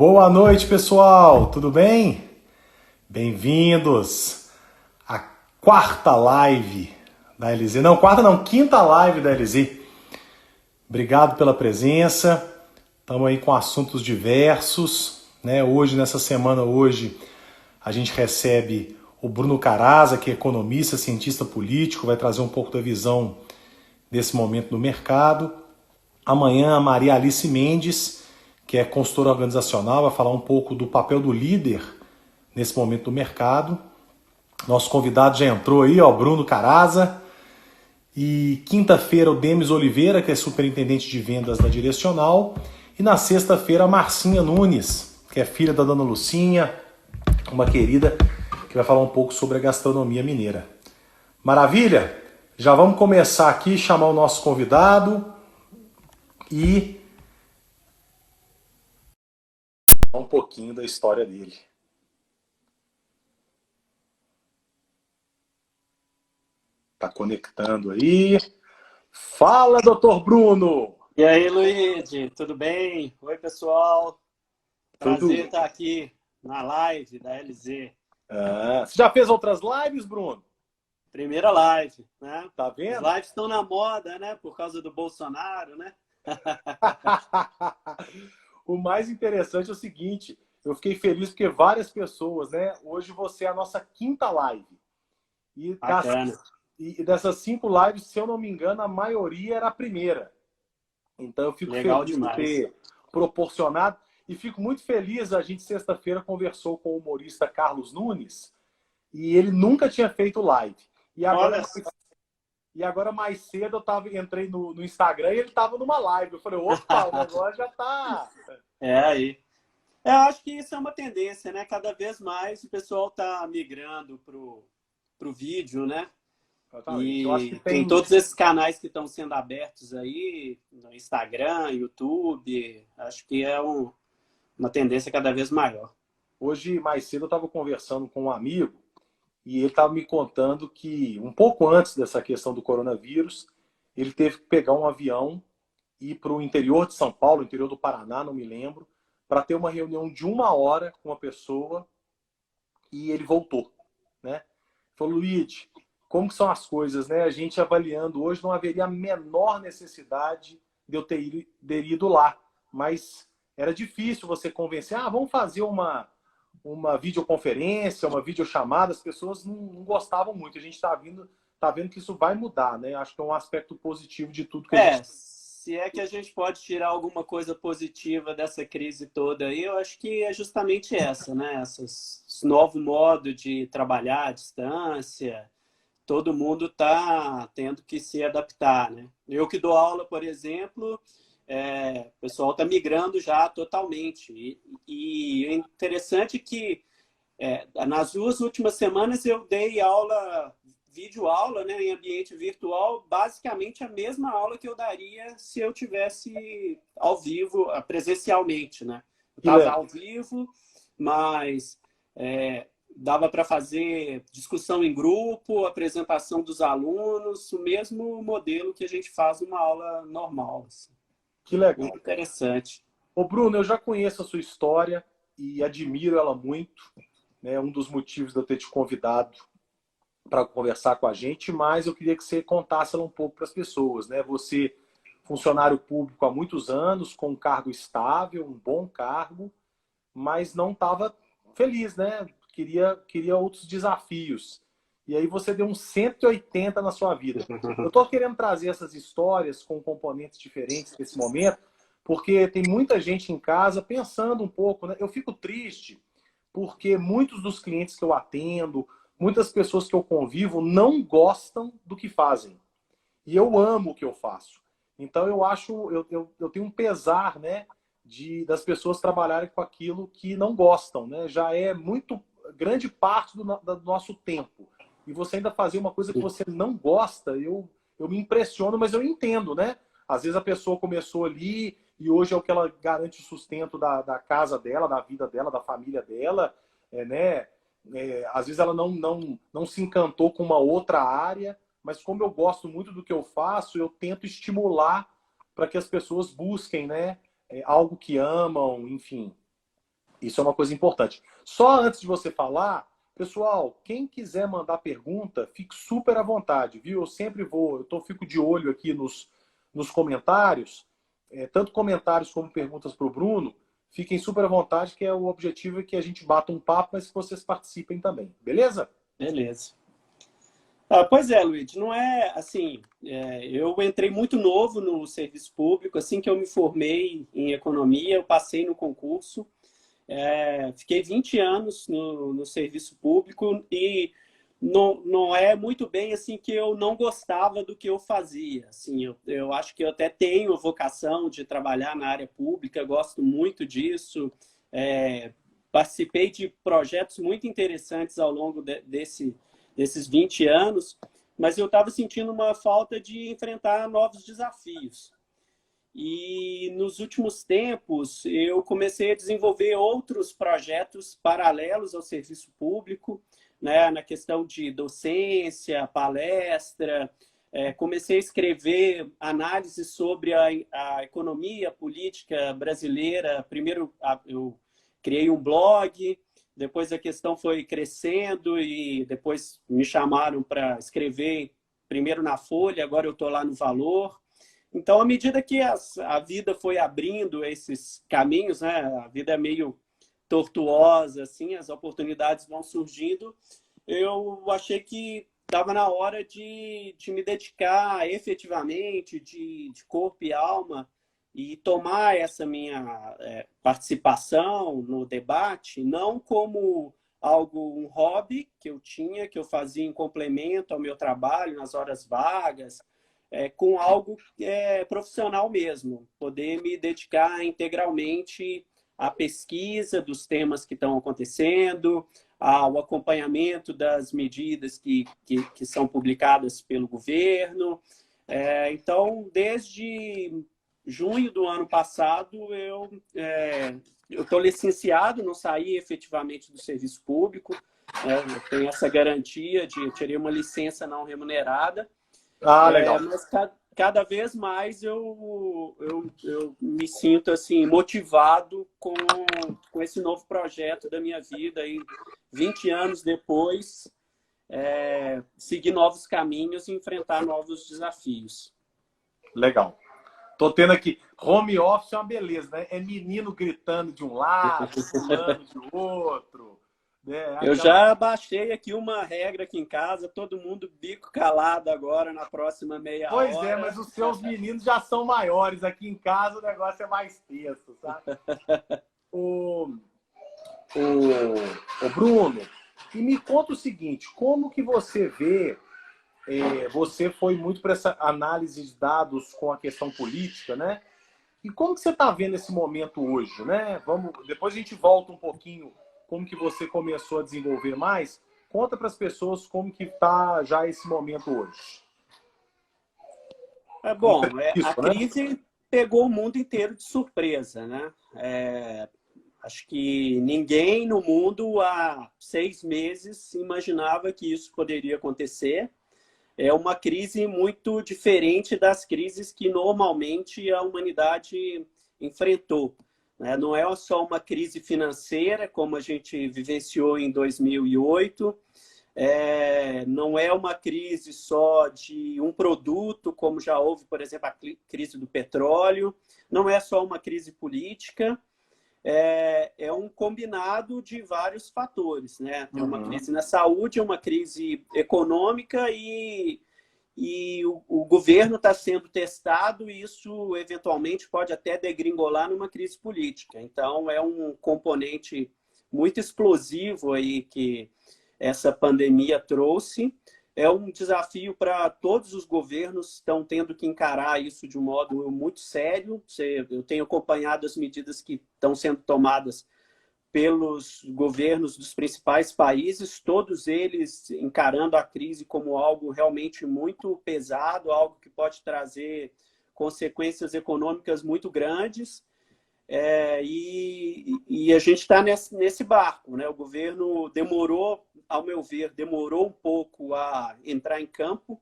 Boa noite, pessoal. Tudo bem? Bem-vindos à quarta live da LZ. Não, quarta não, quinta live da LZ. Obrigado pela presença. Estamos aí com assuntos diversos, né? Hoje, nessa semana, a gente recebe o Bruno Caraza, que é economista, cientista político, vai trazer um pouco da visão desse momento no mercado. Amanhã, a Maria Alice Mendes, que é consultora organizacional, vai falar um pouco do papel do líder nesse momento do mercado. Nosso convidado já entrou aí, ó, Bruno Caraza. E quinta-feira o Demis Oliveira, que é superintendente de vendas da Direcional. E na sexta-feira a Marcinha Nunes, que é filha da dona Lucinha, uma querida, que vai falar um pouco sobre a gastronomia mineira. Maravilha? Já vamos começar aqui, chamar o nosso convidado e um pouquinho da história dele. Tá conectando aí. Fala, doutor Bruno! E aí, Luigi, tudo bem? Oi, pessoal. Tudo. Prazer estar aqui na live da LZ. Você já fez outras lives, Bruno? Primeira live, né? Tá As vendo? lives estão na moda, né? Por causa do Bolsonaro, né? O mais interessante é o seguinte, eu fiquei feliz porque várias pessoas, né? Hoje você é a nossa quinta live. Bacana. E dessas 5 lives, se eu não me engano, a maioria era a primeira. Então eu fico Legal feliz por demais. ter proporcionado e fico muito feliz. A gente sexta-feira conversou com o humorista Carlos Nunes e ele nunca tinha feito live. E agora, Olha só. mais cedo entrei no Instagram e ele estava numa live. Eu falei, opa, o negócio já tá. É aí. Eu acho que isso é uma tendência, né? Cada vez mais o pessoal está migrando pro vídeo, né? Exatamente. Eu acho que E tem tem. todos esses canais que estão sendo abertos aí, no Instagram, YouTube. Acho que é uma tendência cada vez maior. Hoje, mais cedo, eu estava conversando com um amigo e ele estava me contando que, um pouco antes dessa questão do coronavírus, ele teve que pegar um avião e ir para o interior de São Paulo, interior do Paraná, não me lembro, para ter uma reunião de 1 hora com uma pessoa e ele voltou, né? Falou, Luiz, como que são as coisas, né? A gente avaliando hoje não haveria a menor necessidade de eu ter ido lá, mas era difícil você convencer, vamos fazer uma videoconferência, uma videochamada, as pessoas não gostavam muito. A gente tá vendo que isso vai mudar, né? Acho que é um aspecto positivo de tudo que a gente. Se é que a gente pode tirar alguma coisa positiva dessa crise toda aí, eu acho que é justamente essa, né? Esse novo modo de trabalhar à distância, todo mundo está tendo que se adaptar, né? Eu que dou aula, por exemplo, o pessoal está migrando já totalmente. E é interessante que nas 2 últimas semanas eu dei aula, videoaula, né, em ambiente virtual, basicamente a mesma aula que eu daria se eu tivesse ao vivo, presencialmente, né? Eu Que estava legal. ao vivo, mas dava para fazer discussão em grupo, apresentação dos alunos, o mesmo modelo que a gente faz numa aula normal. Assim. Que legal. Muito interessante. Ô, Bruno, eu já conheço a sua história e admiro ela muito. Né? Um dos motivos de eu ter te convidado para conversar com a gente, mas eu queria que você contasse ela um pouco para as pessoas. Né? Você, funcionário público há muitos anos, com um cargo estável, um bom cargo, mas não estava feliz, né? Queria outros desafios. E aí você deu um 180 na sua vida. Eu estou querendo trazer essas histórias com componentes diferentes nesse momento, porque tem muita gente em casa pensando um pouco, né? Eu fico triste porque muitos dos clientes que eu atendo, muitas pessoas que eu convivo não gostam do que fazem. E eu amo o que eu faço. Então eu tenho um pesar, né, das pessoas trabalharem com aquilo que não gostam, né? Já é muito grande parte do nosso tempo. E você ainda fazer uma coisa que você não gosta, eu me impressiono, mas eu entendo, né? Às vezes a pessoa começou ali e hoje é o que ela garante o sustento da casa dela, da vida dela, da família dela, né? Às vezes ela não se encantou com uma outra área, mas como eu gosto muito do que eu faço, eu tento estimular para que as pessoas busquem, né, algo que amam, enfim. Isso é uma coisa importante. Só antes de você falar, pessoal, quem quiser mandar pergunta, fique super à vontade, viu? Eu sempre vou, fico de olho aqui nos comentários, tanto comentários como perguntas para o Bruno. Fiquem super à vontade, que o objetivo é que a gente bata um papo, mas que vocês participem também, beleza? Beleza. Pois é, Luiz, não é assim. Eu entrei muito novo no serviço público. Assim que eu me formei em economia, eu passei no concurso. Fiquei 20 anos no serviço público e não é muito bem assim que eu não gostava do que eu fazia. Assim, eu acho que eu até tenho vocação de trabalhar na área pública, gosto muito disso. Participei de projetos muito interessantes ao longo desses 20 anos, mas eu estava sentindo uma falta de enfrentar novos desafios. E nos últimos tempos, eu comecei a desenvolver outros projetos paralelos ao serviço público, né, na questão de docência, palestra. Comecei a escrever análises sobre a economia política brasileira. Primeiro, eu criei um blog, depois a questão foi crescendo e depois me chamaram para escrever primeiro na Folha, agora eu estou lá no Valor. Então, à medida que a vida foi abrindo esses caminhos, né, a vida é meio tortuosa, assim, as oportunidades vão surgindo, eu achei que estava na hora de me dedicar efetivamente, de corpo e alma, e tomar essa minha participação no debate, não como um hobby que eu tinha, que eu fazia em complemento ao meu trabalho, nas horas vagas, com algo profissional mesmo, poder me dedicar integralmente à pesquisa dos temas que estão acontecendo, ao acompanhamento das medidas que são publicadas pelo governo. Então, desde junho do ano passado, eu estou licenciado, não saí efetivamente do serviço público, eu tenho essa garantia eu tirei uma licença não remunerada. Legal. Mas cada vez mais eu me sinto assim, motivado com esse novo projeto da minha vida. E 20 anos depois, seguir novos caminhos e enfrentar novos desafios. Legal. Tô tendo aqui, home office é uma beleza, né? É menino gritando de um lado, pulando de outro. Né? Eu já baixei aqui uma regra aqui em casa, todo mundo bico calado agora na próxima meia hora. Pois é, mas os seus meninos já são maiores. Aqui em casa o negócio é mais tenso, sabe? o Bruno, e me conta o seguinte, como que você vê, você foi muito para essa análise de dados com a questão política, né? E como que você está vendo esse momento hoje, né? Depois a gente volta um pouquinho como que você começou a desenvolver mais. Conta para as pessoas como que está já esse momento hoje. Bom, a crise pegou o mundo inteiro de surpresa, né? Acho que ninguém no mundo há 6 meses imaginava que isso poderia acontecer. É uma crise muito diferente das crises que normalmente a humanidade enfrentou. Não é só uma crise financeira, como a gente vivenciou em 2008, não é uma crise só de um produto, como já houve, por exemplo, a crise do petróleo, não é só uma crise política, é um combinado de vários fatores, né? Tem uma crise na saúde, uma crise econômica e o governo está sendo testado e isso eventualmente pode até degringolar numa crise política. Então, é um componente muito explosivo aí que essa pandemia trouxe. É um desafio para todos os governos, estão tendo que encarar isso de um modo muito sério. Eu tenho acompanhado as medidas que estão sendo tomadas pelos governos dos principais países, todos eles encarando a crise como algo realmente muito pesado, algo que pode trazer consequências econômicas muito grandes. E a gente está nesse barco, né? O governo demorou, ao meu ver, demorou um pouco a entrar em campo,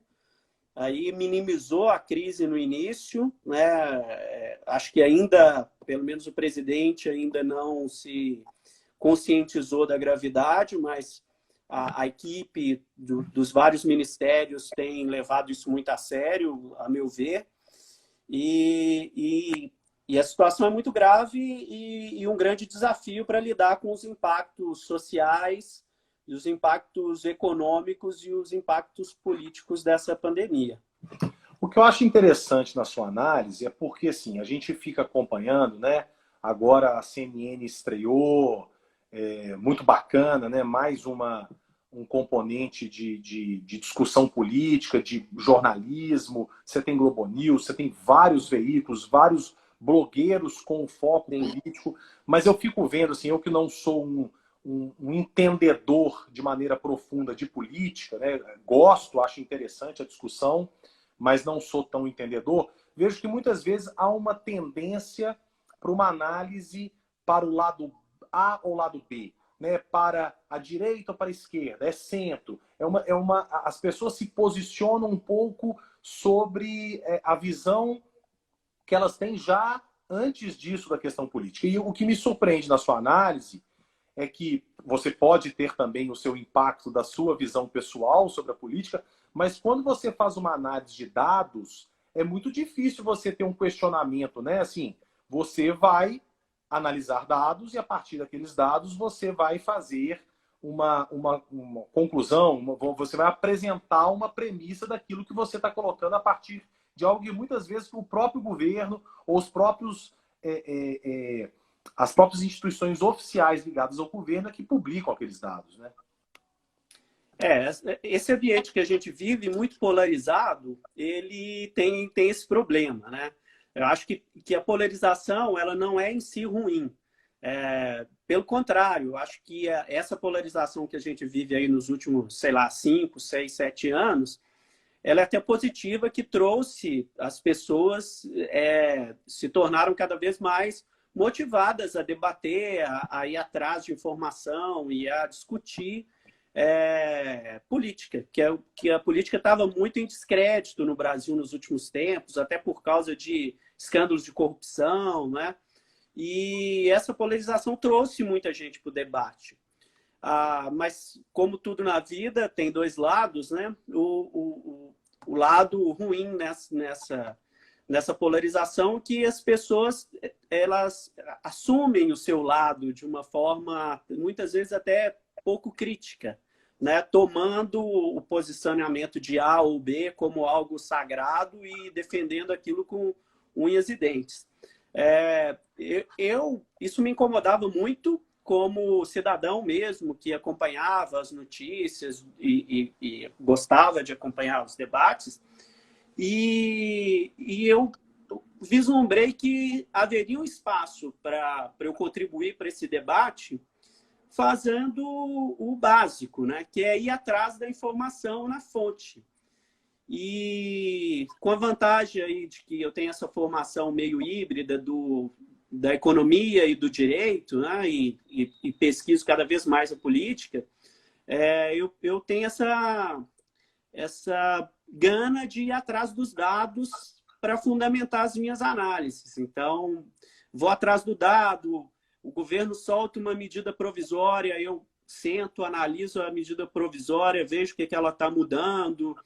aí minimizou a crise no início, né? Acho que ainda, pelo menos o presidente ainda não se conscientizou da gravidade, mas a equipe dos vários ministérios tem levado isso muito a sério, a meu ver, e a situação é muito grave e um grande desafio para lidar com os impactos sociais, os impactos econômicos e os impactos políticos dessa pandemia. O que eu acho interessante na sua análise é porque assim, a gente fica acompanhando, né? Agora a CNN estreou, muito bacana, né? Mais um componente de discussão política, de jornalismo. Você tem Globo News, você tem vários veículos, vários blogueiros com foco político. Mas eu fico vendo, assim, eu que não sou um entendedor de maneira profunda de política, né? Gosto, acho interessante a discussão, mas não sou tão entendedor. Vejo que muitas vezes há uma tendência para uma análise para o lado A ou lado B, né? Para a direita ou para a esquerda, é centro. As pessoas se posicionam um pouco sobre a visão que elas têm já antes disso da questão política. E o que me surpreende na sua análise é que você pode ter também o seu impacto da sua visão pessoal sobre a política, mas quando você faz uma análise de dados, é muito difícil você ter um questionamento, né? Assim, você vai analisar dados e a partir daqueles dados você vai fazer uma conclusão, você vai apresentar uma premissa daquilo que você está colocando a partir de algo que muitas vezes o próprio governo ou os próprios as próprias instituições oficiais ligadas ao governo é que publicam aqueles dados, né? Esse ambiente que a gente vive, muito polarizado, ele tem esse problema, né? Eu acho que a polarização ela não é em si ruim. Pelo contrário, eu acho que essa polarização que a gente vive aí nos últimos, sei lá, 5, 6, 7 anos, ela é até positiva, que trouxe as pessoas se tornaram cada vez mais motivadas a debater, a ir atrás de informação e a discutir política, que a política estava muito em descrédito no Brasil nos últimos tempos, até por causa de escândalos de corrupção, né? E essa polarização trouxe muita gente para o debate. Mas, como tudo na vida, tem dois lados, né? O lado ruim nessa polarização, que as pessoas elas assumem o seu lado de uma forma, muitas vezes, até pouco crítica, né? Tomando o posicionamento de A ou B como algo sagrado e defendendo aquilo com unhas e dentes. Isso me incomodava muito como cidadão mesmo, que acompanhava as notícias e gostava de acompanhar os debates, e eu vislumbrei que haveria um espaço para eu contribuir para esse debate fazendo o básico, né? Que é ir atrás da informação na fonte. E com a vantagem aí de que eu tenho essa formação meio híbrida da economia e do direito, né? E pesquiso cada vez mais a política, eu tenho essa gana de ir atrás dos dados para fundamentar as minhas análises. Então, vou atrás do dado, o governo solta uma medida provisória, eu sento, analiso a medida provisória, vejo o que ela está mudando.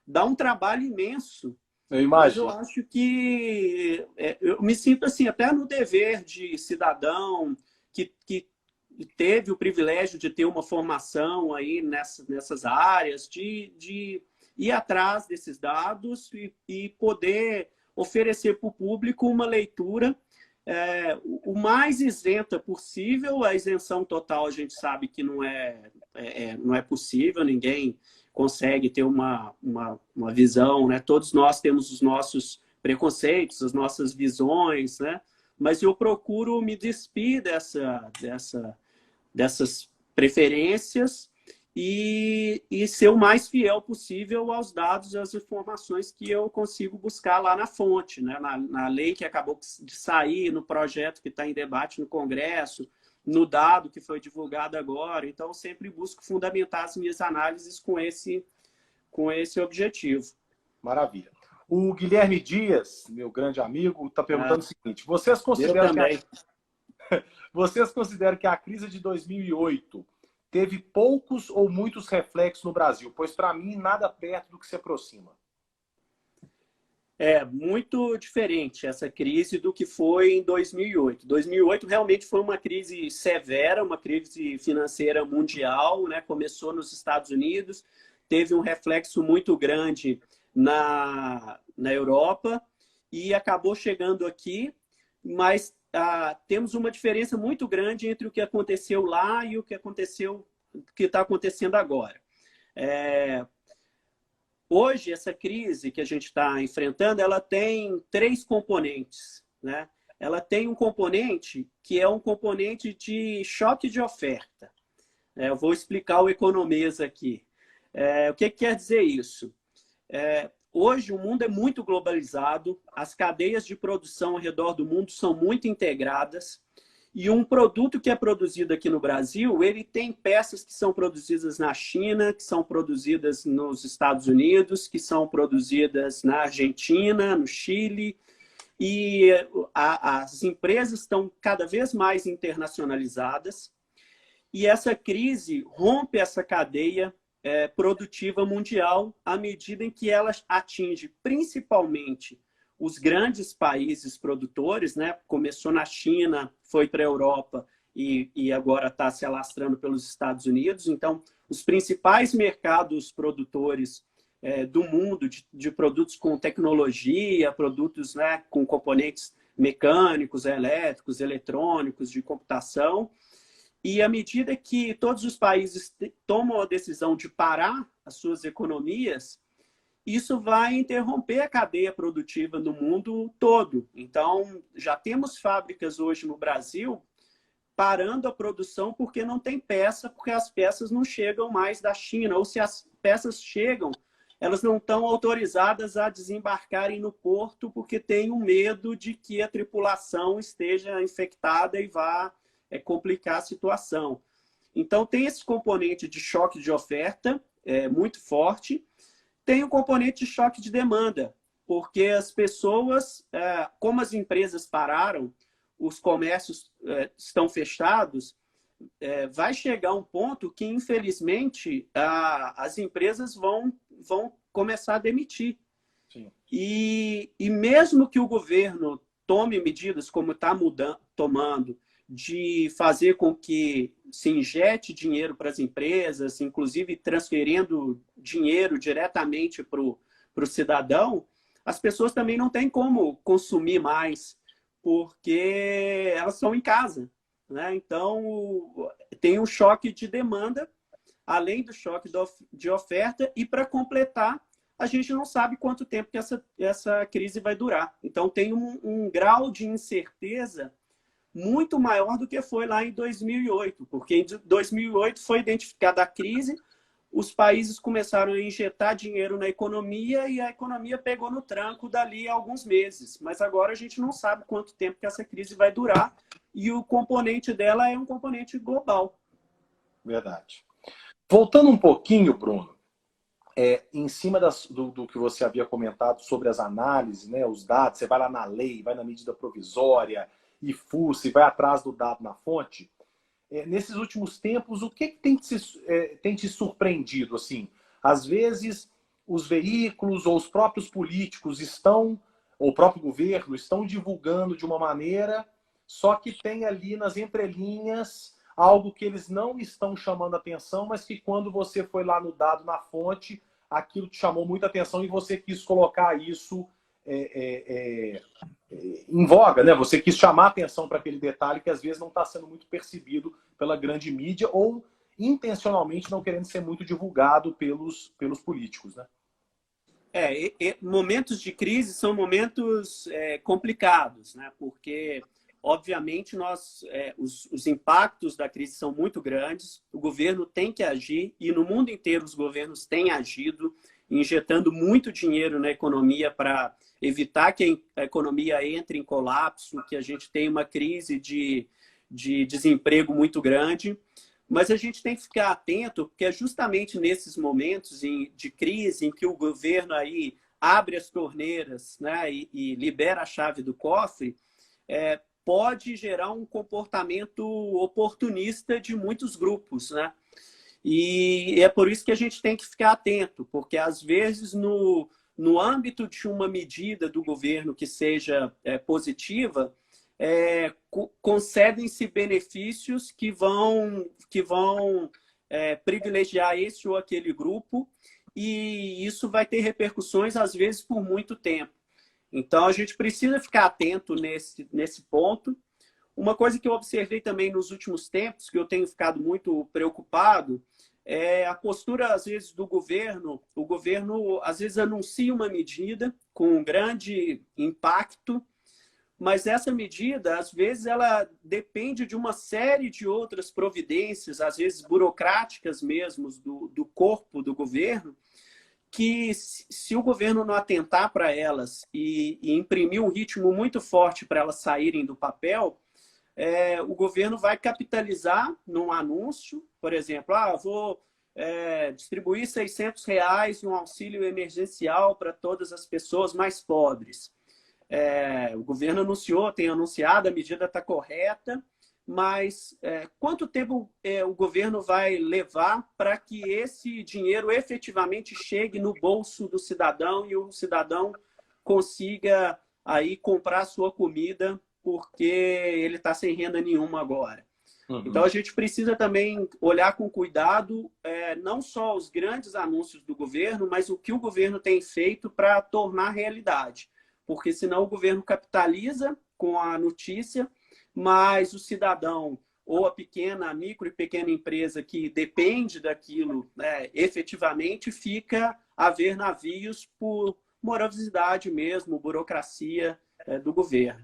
Dá um trabalho imenso. Eu imagino. Mas eu acho que eu me sinto assim, até no dever de cidadão que teve o privilégio de ter uma formação aí nessas áreas, de ir atrás desses dados e poder oferecer para o público uma leitura o mais isenta possível. A isenção total a gente sabe que não é possível, ninguém consegue ter uma visão, né? Todos nós temos os nossos preconceitos, as nossas visões, né? Mas eu procuro me despir dessas preferências e ser o mais fiel possível aos dados e às informações que eu consigo buscar lá na fonte, né? Na lei que acabou de sair, no projeto que está em debate no Congresso, no dado que foi divulgado agora. Então, eu sempre busco fundamentar as minhas análises com esse objetivo. Maravilha. O Guilherme Dias, meu grande amigo, está perguntando o seguinte: vocês consideram Vocês consideram que a crise de 2008 teve poucos ou muitos reflexos no Brasil? Pois, para mim, nada perto do que se aproxima. É muito diferente essa crise do que foi em 2008. 2008 realmente foi uma crise severa, uma crise financeira mundial, né? Começou nos Estados Unidos, teve um reflexo muito grande na Europa e acabou chegando aqui, mas temos uma diferença muito grande entre o que aconteceu lá e o que aconteceu, o que está acontecendo agora. Hoje, essa crise que a gente está enfrentando, ela tem três componentes, né? Ela tem um componente que é um componente de choque de oferta. Eu vou explicar o economês aqui. O que quer dizer isso? Hoje, o mundo é muito globalizado, as cadeias de produção ao redor do mundo são muito integradas, e um produto que é produzido aqui no Brasil, ele tem peças que são produzidas na China, que são produzidas nos Estados Unidos, que são produzidas na Argentina, no Chile, e as empresas estão cada vez mais internacionalizadas, e essa crise rompe essa cadeia produtiva mundial à medida em que ela atinge principalmente os grandes países produtores, né? Começou na China, foi para a Europa e agora está se alastrando pelos Estados Unidos. Então, os principais mercados produtores do mundo de produtos com tecnologia, produtos, né, com componentes mecânicos, elétricos, eletrônicos, de computação. E à medida que todos os países tomam a decisão de parar as suas economias, isso vai interromper a cadeia produtiva no mundo todo. Então, já temos fábricas hoje no Brasil parando a produção porque não tem peça, porque as peças não chegam mais da China, ou se as peças chegam, elas não estão autorizadas a desembarcarem no porto porque tem um medo de que a tripulação esteja infectada e vá complicar a situação. Então, tem esse componente de choque de oferta muito forte. Tem um componente de choque de demanda, porque as pessoas, como as empresas pararam, os comércios estão fechados, vai chegar um ponto que, infelizmente, as empresas vão começar a demitir. Sim. E mesmo que o governo tome medidas como está tomando, de fazer com que se injete dinheiro para as empresas, inclusive transferindo dinheiro diretamente para o cidadão, as pessoas também não têm como consumir mais, porque elas estão em casa, né? Então, tem um choque de demanda, além do choque de oferta, e para completar, a gente não sabe quanto tempo que essa crise vai durar. Então, tem um grau de incerteza muito maior do que foi lá em 2008, porque em 2008 foi identificada a crise, os países começaram a injetar dinheiro na economia e a economia pegou no tranco dali a alguns meses. Mas agora a gente não sabe quanto tempo que essa crise vai durar e o componente dela é um componente global. Verdade. Voltando um pouquinho, Bruno, em cima do que você havia comentado sobre as análises, né, os dados, você vai lá na lei, vai na medida provisória, e fuça, vai atrás do dado na fonte. Nesses últimos tempos, o que tem te surpreendido? Assim, às vezes, os veículos ou os próprios políticos ou o próprio governo, estão divulgando de uma maneira, só que tem ali nas entrelinhas algo que eles não estão chamando atenção, mas que quando você foi lá no dado, na fonte, aquilo te chamou muita atenção e você quis colocar isso em voga, né? Você quis chamar atenção para aquele detalhe que às vezes não está sendo muito percebido pela grande mídia ou intencionalmente não querendo ser muito divulgado pelos políticos, né? Momentos de crise são momentos complicados, né? Porque, obviamente, os impactos da crise são muito grandes, o governo tem que agir e no mundo inteiro os governos têm agido, injetando muito dinheiro na economia para evitar que a economia entre em colapso, que a gente tenha uma crise de desemprego muito grande. Mas a gente tem que ficar atento, porque é justamente nesses momentos de crise em que o governo aí abre as torneiras, né, e libera a chave do cofre, pode gerar um comportamento oportunista de muitos grupos, né? E é por isso que a gente tem que ficar atento, porque às vezes no âmbito de uma medida do governo que seja positiva, concedem-se benefícios que vão privilegiar esse ou aquele grupo, e isso vai ter repercussões, às vezes, por muito tempo. Então, a gente precisa ficar atento nesse ponto. Uma coisa que eu observei também nos últimos tempos, que eu tenho ficado muito preocupado, é a postura, às vezes, do governo. O governo, às vezes, anuncia uma medida com um grande impacto, mas essa medida, às vezes, ela depende de uma série de outras providências, às vezes burocráticas mesmo, do corpo do governo, que se o governo não atentar para elas e imprimir um ritmo muito forte para elas saírem do papel, o governo vai capitalizar num anúncio, por exemplo, vou distribuir R$ 600 no auxílio emergencial para todas as pessoas mais pobres. O governo anunciou, tem anunciado, a medida está correta, mas quanto tempo o governo vai levar para que esse dinheiro efetivamente chegue no bolso do cidadão e o cidadão consiga aí comprar sua comida porque ele está sem renda nenhuma agora? Uhum. Então, a gente precisa também olhar com cuidado não só os grandes anúncios do governo, mas o que o governo tem feito para tornar realidade. Porque senão o governo capitaliza com a notícia, mas o cidadão ou a micro e pequena empresa que depende daquilo efetivamente fica a ver navios por morosidade mesmo, burocracia do governo.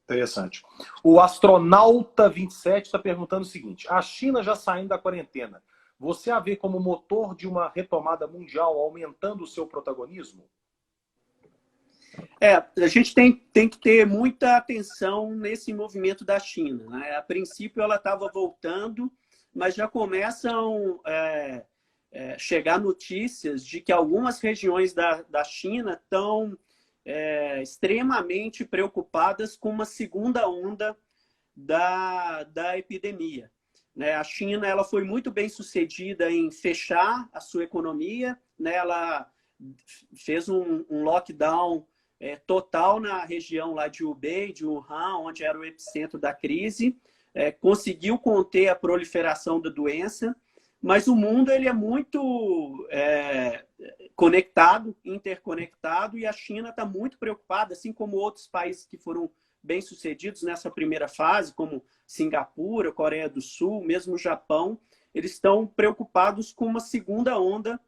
Interessante. O astronauta 27 está perguntando o seguinte: a China já saindo da quarentena, você a vê como motor de uma retomada mundial, aumentando o seu protagonismo? A gente tem que ter muita atenção nesse movimento da China, né? A princípio ela estava voltando, mas já começam a chegar notícias de que algumas regiões da China estão extremamente preocupadas com uma segunda onda da epidemia, né? A China ela foi muito bem sucedida em fechar a sua economia, né? Ela fez um lockdown total na região lá de Hubei, de Wuhan, onde era o epicentro da crise, conseguiu conter a proliferação da doença, mas o mundo ele é muito conectado, interconectado, e a China está muito preocupada, assim como outros países que foram bem-sucedidos nessa primeira fase, como Singapura, Coreia do Sul, mesmo o Japão, eles estão preocupados com uma segunda onda,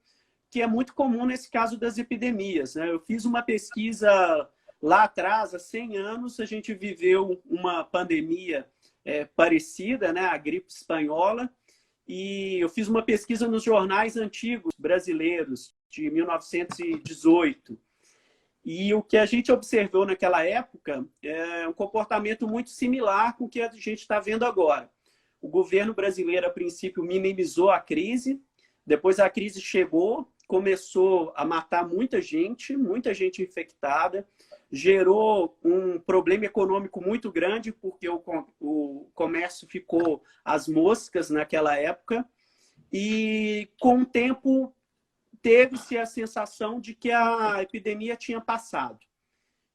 que é muito comum nesse caso das epidemias, né? Eu fiz uma pesquisa lá atrás, há 100 anos, a gente viveu uma pandemia parecida, né? A gripe espanhola, e eu fiz uma pesquisa nos jornais antigos brasileiros, de 1918. E o que a gente observou naquela época é um comportamento muito similar com o que a gente está vendo agora. O governo brasileiro, a princípio, minimizou a crise, depois a crise chegou, começou a matar muita gente infectada, gerou um problema econômico muito grande, porque o comércio ficou às moscas naquela época, e com o tempo teve-se a sensação de que a epidemia tinha passado.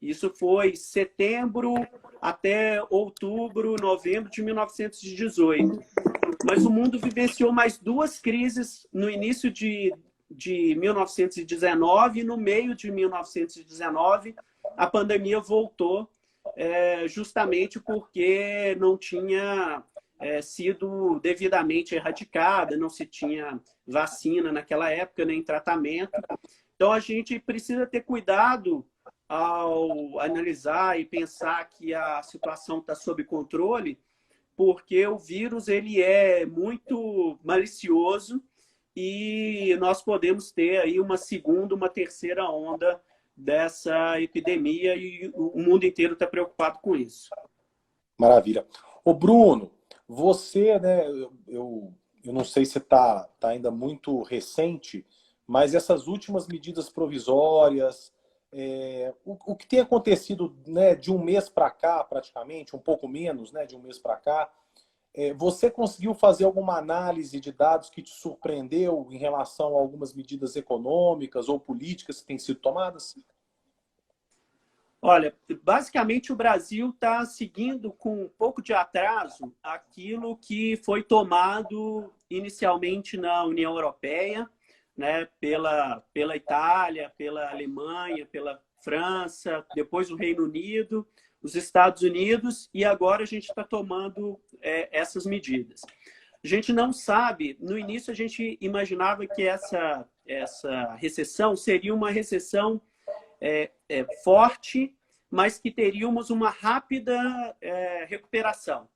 Isso foi setembro até outubro, novembro de 1918. Mas o mundo vivenciou mais duas crises no início de 1919 e no meio de 1919 a pandemia voltou justamente porque não tinha sido devidamente erradicada, não se tinha vacina naquela época, nem tratamento. Então a gente precisa ter cuidado ao analisar e pensar que a situação está sob controle, porque o vírus ele é muito malicioso e nós podemos ter aí uma segunda, uma terceira onda dessa epidemia e o mundo inteiro está preocupado com isso. Maravilha. Ô Bruno, você, né, eu não sei se está ainda muito recente, mas essas últimas medidas provisórias, O que tem acontecido, né, de um mês para cá, praticamente, um pouco menos, né, de um mês para cá, você conseguiu fazer alguma análise de dados que te surpreendeu em relação a algumas medidas econômicas ou políticas que têm sido tomadas? Olha, basicamente o Brasil está seguindo com um pouco de atraso aquilo que foi tomado inicialmente na União Europeia, né, pela Itália, pela Alemanha, pela França, depois o Reino Unido, os Estados Unidos, e agora a gente está tomando essas medidas. A gente não sabe, no início a gente imaginava que essa recessão seria uma recessão forte, mas que teríamos uma rápida recuperação.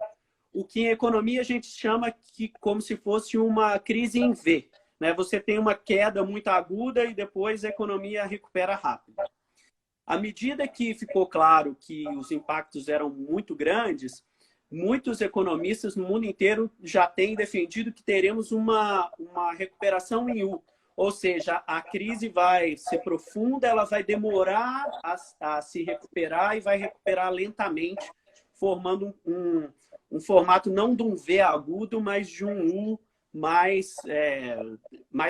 O que em economia a gente chama como se fosse uma crise em V. Né? Você tem uma queda muito aguda e depois a economia recupera rápido. À medida que ficou claro que os impactos eram muito grandes, muitos economistas no mundo inteiro já têm defendido que teremos uma recuperação em U. Ou seja, a crise vai ser profunda, ela vai demorar a se recuperar e vai recuperar lentamente, formando um formato não de um V agudo, mas de um U mais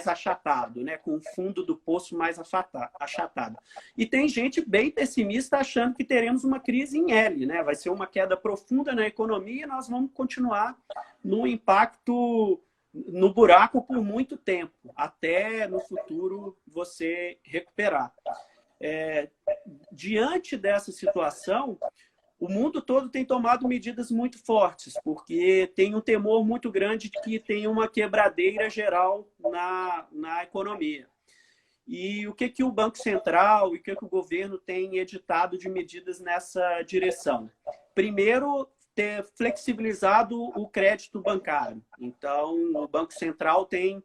achatado, né? Com o fundo do poço mais achatado. E tem gente bem pessimista achando que teremos uma crise em L, né? Vai ser uma queda profunda na economia e nós vamos continuar no impacto no buraco por muito tempo, até no futuro você recuperar. Diante dessa situação, o mundo todo tem tomado medidas muito fortes, porque tem um temor muito grande de que tenha uma quebradeira geral na economia. E o que o Banco Central e o que o governo tem editado de medidas nessa direção? Primeiro, ter flexibilizado o crédito bancário. Então, o Banco Central tem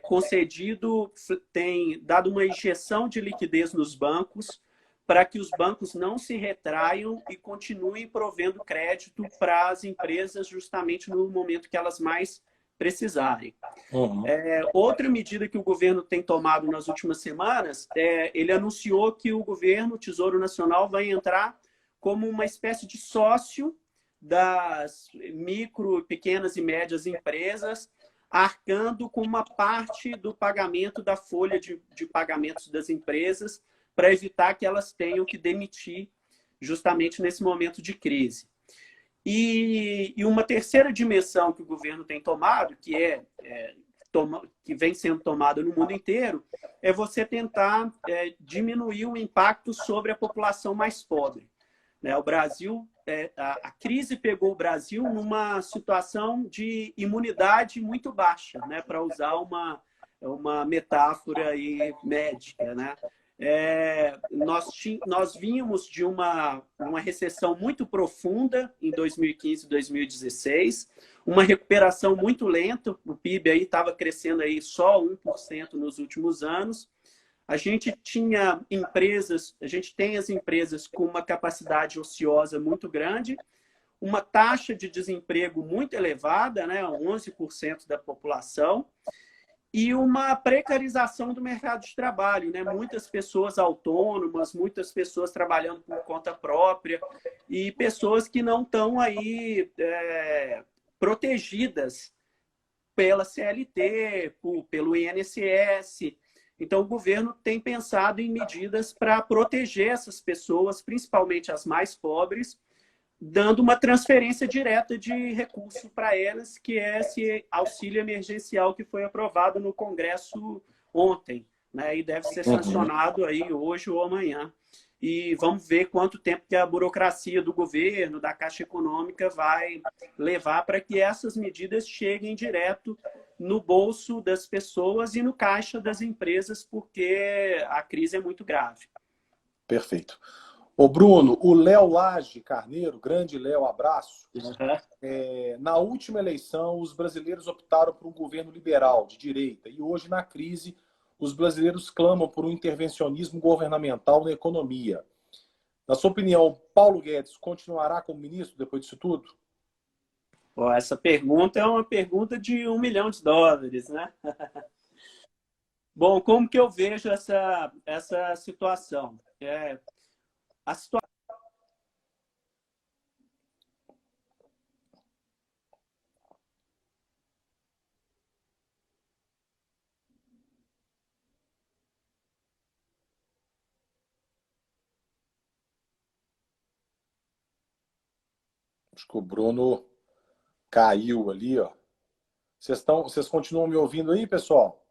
concedido, tem dado uma injeção de liquidez nos bancos para que os bancos não se retraiam e continuem provendo crédito para as empresas justamente no momento que elas mais precisarem. Uhum. Outra medida que o governo tem tomado nas últimas semanas, ele anunciou que o governo, o Tesouro Nacional, vai entrar como uma espécie de sócio das micro, pequenas e médias empresas, arcando com uma parte do pagamento da folha de pagamentos das empresas para evitar que elas tenham que demitir justamente nesse momento de crise. E uma terceira dimensão que o governo tem tomado, que vem sendo tomada no mundo inteiro, é você tentar diminuir o impacto sobre a população mais pobre. O Brasil, a crise pegou o Brasil numa situação de imunidade muito baixa, né? Para usar uma metáfora aí médica, né? Nós vínhamos de uma recessão muito profunda em 2015 e 2016, uma recuperação muito lenta, o PIB aí estava crescendo aí só 1% nos últimos anos. A gente tinha empresas, a gente tem as empresas com uma capacidade ociosa muito grande, uma taxa de desemprego muito elevada, né, 11% da população, e uma precarização do mercado de trabalho, né? Muitas pessoas autônomas, muitas pessoas trabalhando por conta própria e pessoas que não estão aí protegidas pela CLT, pelo INSS. Então, o governo tem pensado em medidas para proteger essas pessoas, principalmente as mais pobres, dando uma transferência direta de recurso para elas, que é esse auxílio emergencial que foi aprovado no Congresso ontem, né? E deve ser sancionado aí hoje ou amanhã. E vamos ver quanto tempo que a burocracia do governo, da Caixa Econômica, vai levar para que essas medidas cheguem direto no bolso das pessoas e no caixa das empresas, porque a crise é muito grave. Perfeito. Ô Bruno, o Léo Lage Carneiro, grande Léo, abraço. Na última eleição, os brasileiros optaram por um governo liberal, de direita, e hoje, na crise, os brasileiros clamam por um intervencionismo governamental na economia. Na sua opinião, Paulo Guedes continuará como ministro depois disso tudo? Essa pergunta é uma pergunta de $1 milhão, né? Bom, como que eu vejo essa situação? A situação Acho que o Bruno caiu ali, ó. Vocês continuam me ouvindo aí, pessoal?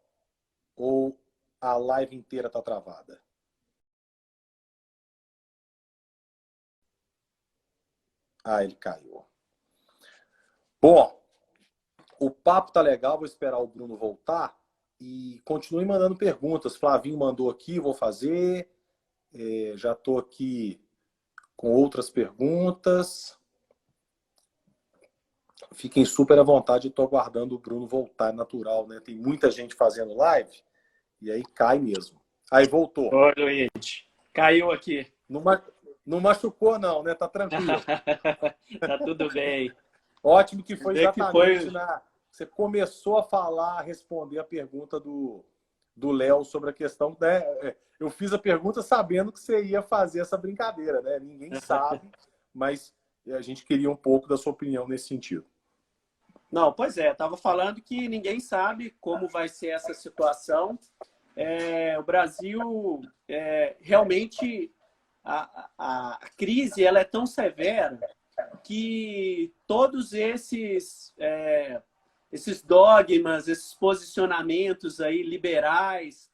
Ou a live inteira está travada? Ah, ele caiu. Bom, o papo tá legal, vou esperar o Bruno voltar e continue mandando perguntas. Flavinho mandou aqui, vou fazer. Já estou aqui com outras perguntas. Fiquem super à vontade, estou aguardando o Bruno voltar, é natural, né? Tem muita gente fazendo live e aí cai mesmo. Aí voltou. Oi, Luiz. Caiu aqui. Não machucou, não, né? Tá tranquilo. Tá tudo bem. Ótimo que foi Vê que exatamente foi. na. Você começou a falar, a responder a pergunta do Léo sobre a questão, né? Eu fiz a pergunta sabendo que você ia fazer essa brincadeira, né? Ninguém sabe, mas a gente queria um pouco da sua opinião nesse sentido. Não, pois é, estava falando que ninguém sabe como vai ser essa situação. O Brasil, realmente, a crise ela é tão severa que todos esses dogmas, esses posicionamentos aí liberais,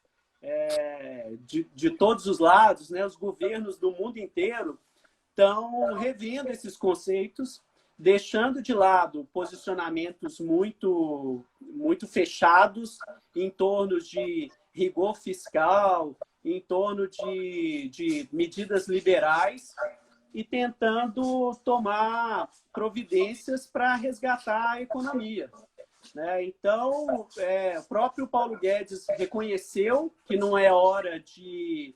de todos os lados, né, os governos do mundo inteiro estão revendo esses conceitos, deixando de lado posicionamentos muito fechados em torno de rigor fiscal, em torno de medidas liberais e tentando tomar providências para resgatar a economia. Né? Então, o próprio Paulo Guedes reconheceu que não é hora de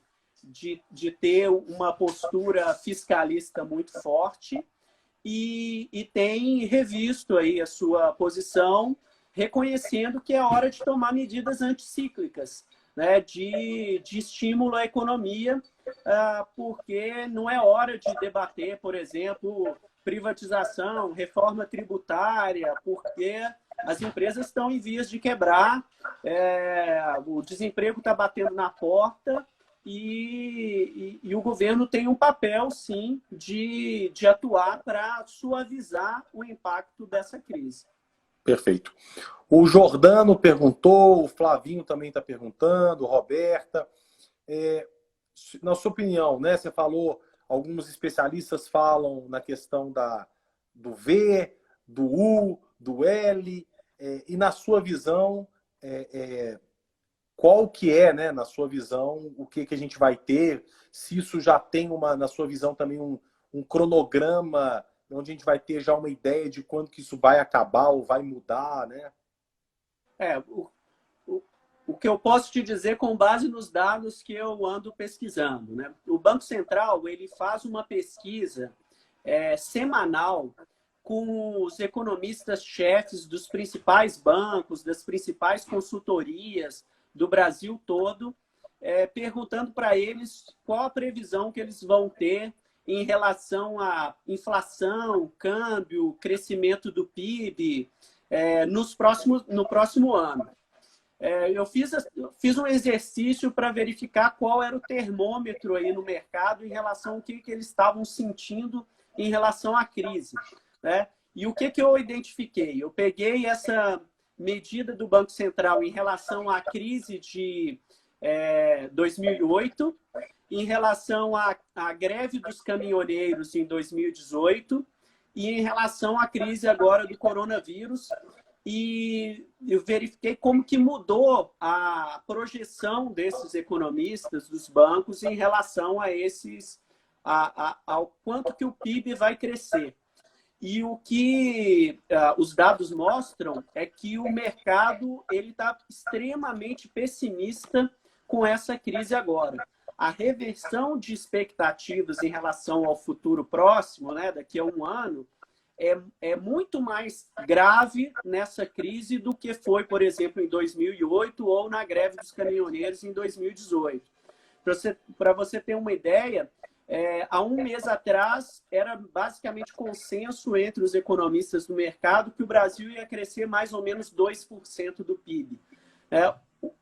ter uma postura fiscalista muito forte e tem revisto aí a sua posição, reconhecendo que é hora de tomar medidas anticíclicas, né, de estímulo à economia, porque não é hora de debater, por exemplo, privatização, reforma tributária, porque as empresas estão em vias de quebrar, o desemprego está batendo na porta e o governo tem um papel, sim, de atuar para suavizar o impacto dessa crise. Perfeito. O Jordano perguntou, o Flavinho também está perguntando, Roberta. Na sua opinião, né? Você falou, alguns especialistas falam na questão do V, do U, do L, e na sua visão, qual que é, né, na sua visão, o que a gente vai ter, se isso já tem na sua visão também um cronograma, onde a gente vai ter já uma ideia de quando que isso vai acabar ou vai mudar, né? O que eu posso te dizer com base nos dados que eu ando pesquisando, né? O Banco Central ele faz uma pesquisa semanal com os economistas-chefes dos principais bancos, das principais consultorias do Brasil todo, perguntando para eles qual a previsão que eles vão ter em relação à inflação, câmbio, crescimento do PIB no próximo ano. Eu fiz um exercício para verificar qual era o termômetro aí no mercado em relação ao que eles estavam sentindo em relação à crise. Né? E o que eu identifiquei? Eu peguei essa medida do Banco Central em relação à crise de 2008, em relação à greve dos caminhoneiros em 2018 e em relação à crise agora do coronavírus. E eu verifiquei como que mudou a projeção desses economistas, dos bancos, em relação a ao quanto que o PIB vai crescer. E o que os dados mostram é que o mercado está extremamente pessimista com essa crise agora. A reversão de expectativas em relação ao futuro próximo, né, daqui a um ano, é muito mais grave nessa crise do que foi, por exemplo, em 2008 ou na greve dos caminhoneiros em 2018. Para você ter uma ideia, há um mês atrás era basicamente consenso entre os economistas do mercado que o Brasil ia crescer mais ou menos 2% do PIB.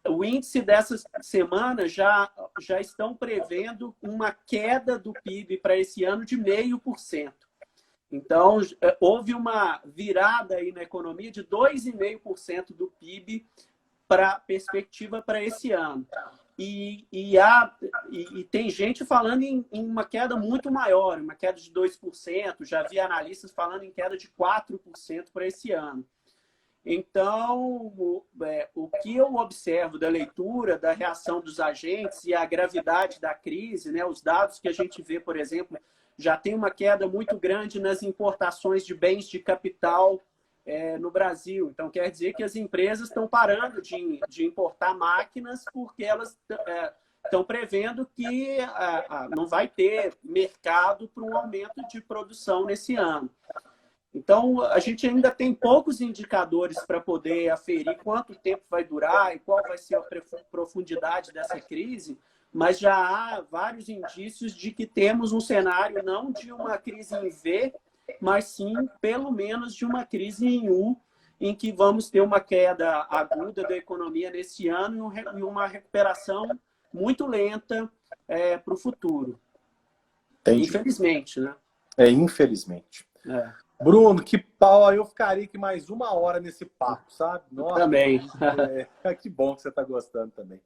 O índice dessa semana já estão prevendo uma queda do PIB para esse ano de 0,5%. Então, houve uma virada aí na economia de 2,5% do PIB para perspectiva para esse ano. E tem gente falando em uma queda muito maior, uma queda de 2%. Já vi analistas falando em queda de 4% para esse ano. Então, o que eu observo da leitura, da reação dos agentes e a gravidade da crise, né, os dados que a gente vê, por exemplo, já tem uma queda muito grande nas importações de bens de capital no Brasil. Então, quer dizer que as empresas estão parando de importar máquinas porque elas estão prevendo que não vai ter mercado para um aumento de produção nesse ano. Então, a gente ainda tem poucos indicadores para poder aferir quanto tempo vai durar e qual vai ser a profundidade dessa crise, mas já há vários indícios de que temos um cenário não de uma crise em V, mas sim, pelo menos, de uma crise em U, em que vamos ter uma queda aguda da economia nesse ano e uma recuperação muito lenta para o futuro. Entendi. Infelizmente, né? Infelizmente. Bruno, que pau, eu ficaria aqui mais 1 hora nesse papo, sabe? Nossa, também. Que bom que você está gostando também.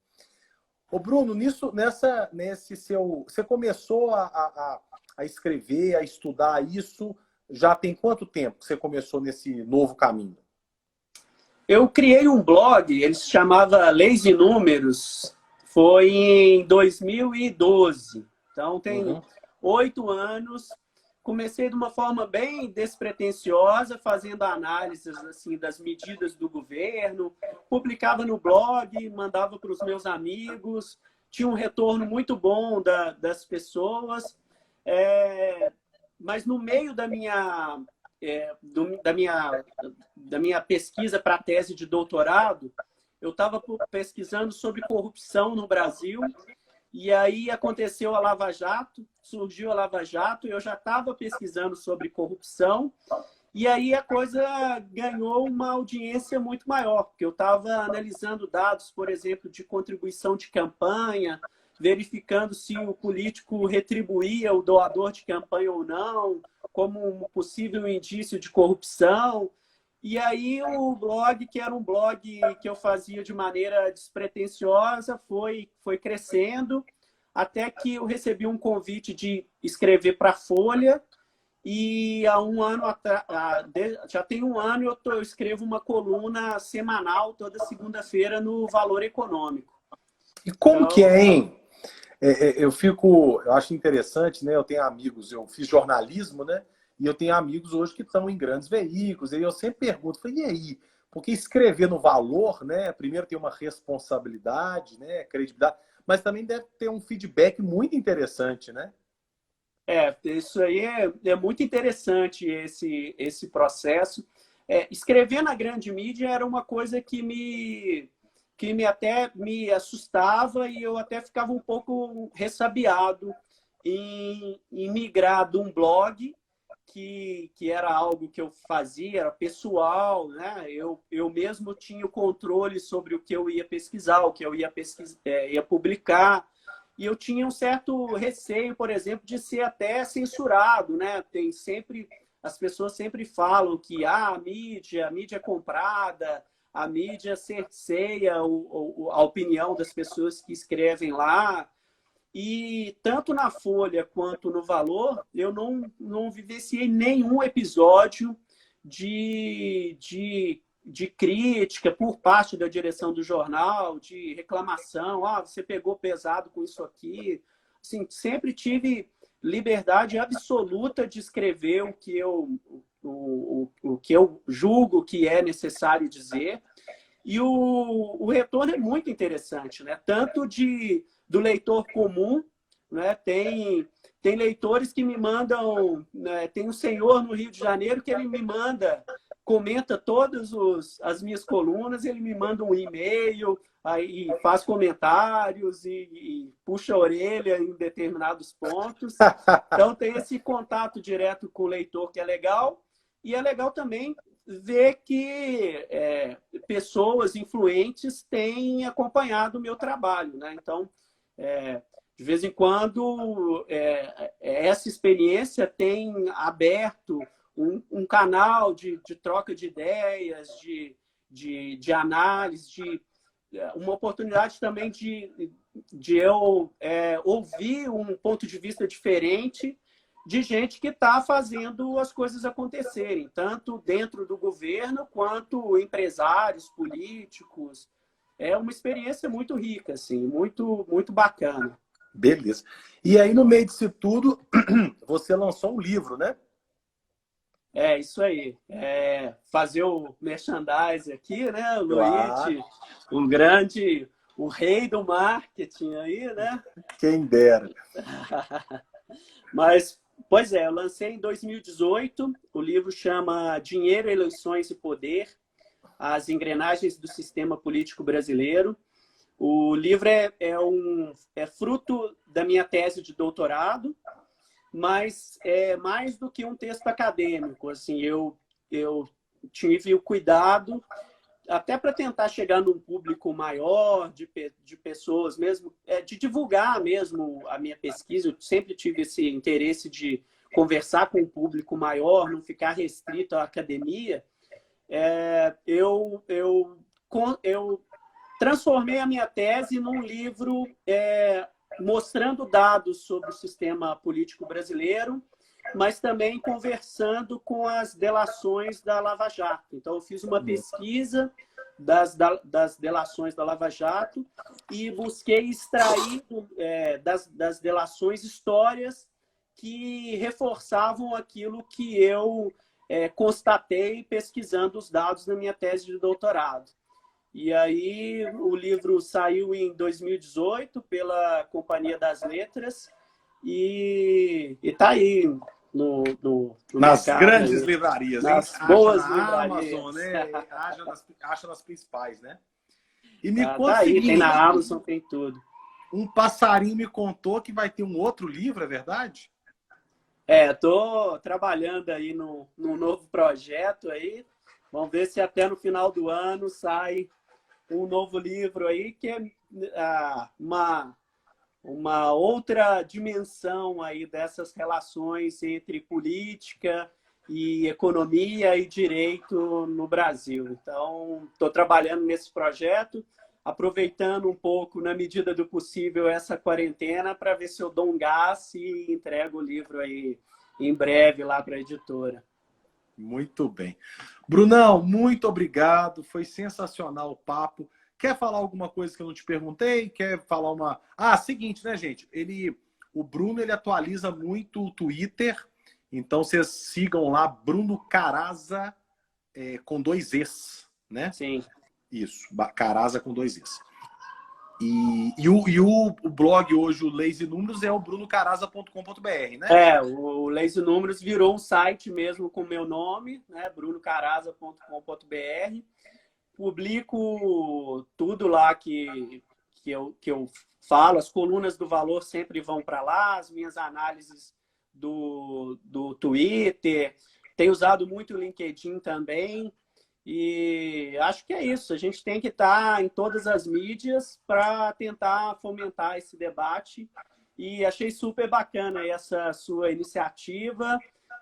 Ô Bruno, nesse seu... Você começou a escrever, a estudar isso, já tem quanto tempo que você começou nesse novo caminho? Eu criei um blog, ele se chamava Leis e Números, foi em 2012. Então tem 8 anos. Comecei de uma forma bem despretensiosa, fazendo análises assim, das medidas do governo, publicava no blog, mandava para os meus amigos, tinha um retorno muito bom das pessoas, mas no meio da minha pesquisa para a tese de doutorado, eu estava pesquisando sobre corrupção no Brasil. E aí aconteceu a Lava Jato, surgiu a Lava Jato, e eu já estava pesquisando sobre corrupção, e aí a coisa ganhou uma audiência muito maior, porque eu estava analisando dados, por exemplo, de contribuição de campanha, verificando se o político retribuía o doador de campanha ou não, como um possível indício de corrupção. E aí o blog, que era um blog que eu fazia de maneira despretensiosa, foi crescendo, até que eu recebi um convite de escrever para a Folha, e há um ano, já tem um ano, eu escrevo uma coluna semanal, toda segunda-feira, no Valor Econômico. E como que é, hein? Eu acho interessante, né? Eu tenho amigos, eu fiz jornalismo, né? E eu tenho amigos hoje que estão em grandes veículos, e eu sempre pergunto, e aí? Porque escrever no Valor, né? Primeiro tem uma responsabilidade, né? Credibilidade, mas também deve ter um feedback muito interessante, né? Isso aí é muito interessante, esse processo. Escrever na grande mídia era uma coisa que até me assustava, e eu até ficava um pouco ressabiado em migrar de um blog, que era algo que eu fazia, era pessoal, né? Eu mesmo tinha o controle sobre o que eu ia pesquisar, o que eu ia publicar, e eu tinha um certo receio, por exemplo, de ser até censurado, né? As pessoas sempre falam que a mídia é comprada, a mídia cerceia a opinião das pessoas que escrevem lá. E tanto na Folha quanto no Valor, eu não vivenciei nenhum episódio de crítica por parte da direção do jornal, de reclamação, você pegou pesado com isso aqui. Assim, sempre tive liberdade absoluta de escrever o que eu julgo que é necessário dizer. E o retorno é muito interessante, né? Tanto do leitor comum, né? Tem tem leitores que me mandam, né, tem um senhor no Rio de Janeiro que ele me manda, comenta todas as minhas colunas, ele me manda um e-mail, aí faz comentários e puxa a orelha em determinados pontos. Então tem esse contato direto com o leitor que é legal, e é legal também ver que pessoas influentes têm acompanhado o meu trabalho, né? Então, de vez em quando, essa experiência tem aberto um canal de troca de ideias, de análise, uma oportunidade também de eu ouvir um ponto de vista diferente de gente que está fazendo as coisas acontecerem, tanto dentro do governo quanto empresários, políticos. É uma experiência muito rica, assim, muito, muito bacana. Beleza. E aí, no meio disso tudo, você lançou um livro, né? É, isso aí. Fazer o merchandise aqui, né? O Claro. Luiz, o rei do marketing aí, né? Quem dera. Mas, pois eu lancei em 2018. O livro chama Dinheiro, Eleições e Poder, as engrenagens do sistema político brasileiro. O livro é fruto da minha tese de doutorado, mas é mais do que um texto acadêmico. Assim, eu tive o cuidado, até para tentar chegar num público maior, de pessoas mesmo, de divulgar mesmo a minha pesquisa. Eu sempre tive esse interesse de conversar com um público maior, não ficar restrito à academia. Eu transformei a minha tese num livro mostrando dados sobre o sistema político brasileiro, mas também conversando com as delações da Lava Jato. Então, eu fiz uma pesquisa das delações da Lava Jato e busquei extrair das delações histórias que reforçavam aquilo que eu constatei pesquisando os dados na minha tese de doutorado. E aí o livro saiu em 2018 pela Companhia das Letras e está aí no nas mercado, grandes aí, livrarias, nas hein? boas Acha na livrarias. Amazon, né? Acha nas principais, né? E me Tá conta o aí, tem seguinte, na Amazon, tem tudo. um passarinho me contou que vai ter um outro livro, é verdade? Estou trabalhando aí num novo projeto aí. Vamos ver se até no final do ano sai um novo livro aí, que é uma outra dimensão aí dessas relações entre política e economia e direito no Brasil. Então, estou trabalhando nesse projeto, aproveitando um pouco, na medida do possível, essa quarentena para ver se eu dou um gás e entrego o livro aí em breve lá para a editora. Muito bem. Brunão, muito obrigado. Foi sensacional o papo. Quer falar alguma coisa que eu não te perguntei? Quer falar uma... seguinte, né, gente? O Bruno, ele atualiza muito o Twitter. Então, vocês sigam lá, Bruno Caraza, com 2 Es, né? Sim. Isso, Caraza com 2 Es. E o blog hoje, o Lazy Números, é o brunocaraza.com.br, né? O Lazy Números virou um site mesmo com o meu nome, né? brunocaraza.com.br. Publico tudo lá que eu falo, as colunas do Valor sempre vão para lá, as minhas análises do Twitter, tenho usado muito o LinkedIn também, e acho que é isso, a gente tem que estar em todas as mídias para tentar fomentar esse debate, e achei super bacana essa sua iniciativa,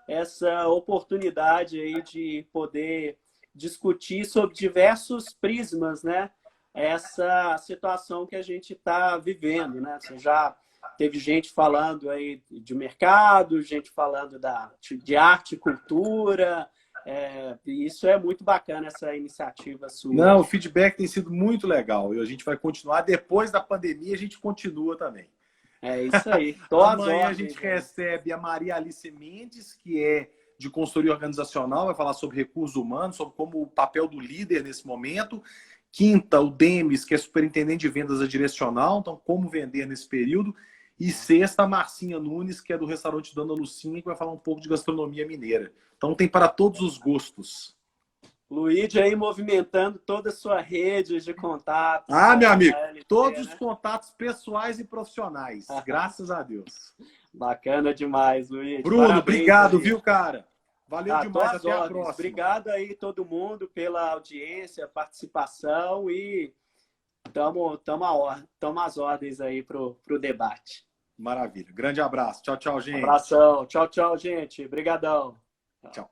essa oportunidade aí de poder discutir sobre diversos prismas, né? Essa situação que a gente está vivendo, né? Você já teve gente falando aí de mercado, gente falando de arte e cultura. E isso é muito bacana, essa iniciativa sua. Não, o feedback tem sido muito legal e a gente vai continuar. Depois da pandemia, a gente continua também. É isso aí. Amanhã a gente recebe a Maria Alice Mendes, que é de consultoria organizacional, vai falar sobre recursos humanos, sobre como o papel do líder nesse momento. Quinta, o Demis, que é superintendente de vendas da direcional, então como vender nesse período. E sexta, a Marcinha Nunes, que é do restaurante Dona Lucinha, que vai falar um pouco de gastronomia mineira. Então tem para todos os gostos. Luigi aí movimentando toda a sua rede de contatos. Ah, meu amigo, LT, todos né? os contatos pessoais e profissionais. Graças a Deus. Bacana demais, Luigi. Bruno, Parabéns obrigado, aí. viu, cara? Valeu Tô demais, às até a ordens. próxima. Obrigado aí todo mundo pela audiência, participação e tamo às ordens aí pro debate. Maravilha. Grande abraço. Tchau, tchau, gente. Abração. Tchau, tchau, gente. Obrigadão. Tchau.